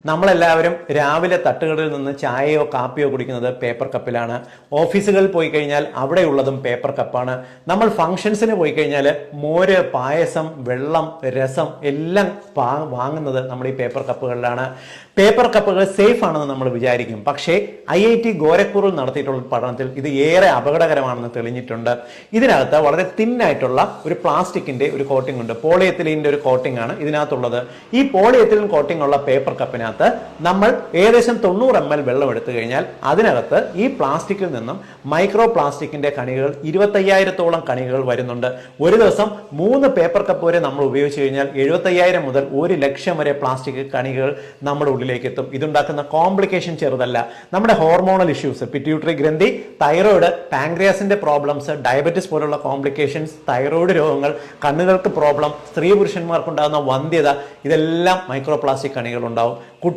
നമ്മളെല്ലാവരും രാവിലെ തട്ടുകടയിൽ നിന്ന് ചായയോ കാപ്പിയോ കുടിക്കുന്നത് പേപ്പർ കപ്പിലാണ്. ഓഫീസുകളിൽ പോയി കഴിഞ്ഞാൽ അവിടെയുള്ളതും പേപ്പർ കപ്പാണ്. നമ്മൾ ഫംഗ്ഷൻസിന് പോയി കഴിഞ്ഞാൽ മോര്, പായസം, വെള്ളം, രസം എല്ലാം വാങ്ങുന്നത് നമ്മൾ ഈ പേപ്പർ കപ്പുകളിലാണ്. പേപ്പർ കപ്പുകൾ സേഫ് ആണെന്ന് നമ്മൾ വിചാരിക്കും. പക്ഷേ IIT ഗോരഖ്പൂരിൽ നടത്തിയിട്ടുള്ള പഠനത്തിൽ ഇത് ഏറെ അപകടകരമാണെന്ന് തെളിഞ്ഞിട്ടുണ്ട്. ഇതിനകത്ത് വളരെ തിന്നായിട്ടുള്ള ഒരു പ്ലാസ്റ്റിക്കിന്റെ ഒരു കോട്ടിംഗ് ഉണ്ട്. പോളിയെത്തിലീനിന്റെ ഒരു കോട്ടിംഗ് ആണ് ഇതിനകത്തുള്ളത്. ഈ പോളിയെത്തിലിൻ കോട്ടിംഗ് ഉള്ള പേപ്പർ കപ്പിനകത്ത് നമ്മൾ ഏകദേശം 90 ml വെള്ളം എടുത്തു കഴിഞ്ഞാൽ അതിനകത്ത് ഈ പ്ലാസ്റ്റിക്കിൽ നിന്നും മൈക്രോ പ്ലാസ്റ്റിക്കിന്റെ കണികകൾ 25,000-ഓളം കണികകൾ വരുന്നുണ്ട്. ഒരു ദിവസം 3 പേപ്പർ കപ്പ് വരെ നമ്മൾ ഉപയോഗിച്ച് കഴിഞ്ഞാൽ 75,000 മുതൽ 1,00,000 വരെ പ്ലാസ്റ്റിക് കണികകൾ നമ്മുടെ ഉള്ളിലേക്ക് എത്തും. ഇതുണ്ടാക്കുന്ന കോംപ്ലിക്കേഷൻ ചെറുതല്ല. നമ്മുടെ ഹോർമോണൽ ഇഷ്യൂസ്, പിറ്റ്യൂട്ടറി ഗ്രന്ഥി, തൈറോയിഡ്, പാൻക്രിയാസിന്റെ പ്രോബ്ലംസ്, ഡയബറ്റിസ് പോലുള്ള കോംപ്ലിക്കേഷൻസ്, തൈറോയിഡ് രോഗങ്ങൾ, കണ്ണുകൾക്ക് പ്രോബ്ലം, സ്ത്രീ പുരുഷന്മാർക്കുണ്ടാകുന്ന വന്ധ്യത, ഇതെല്ലാം മൈക്രോ പ്ലാസ്റ്റിക് കണികൾ ഉണ്ടാവും.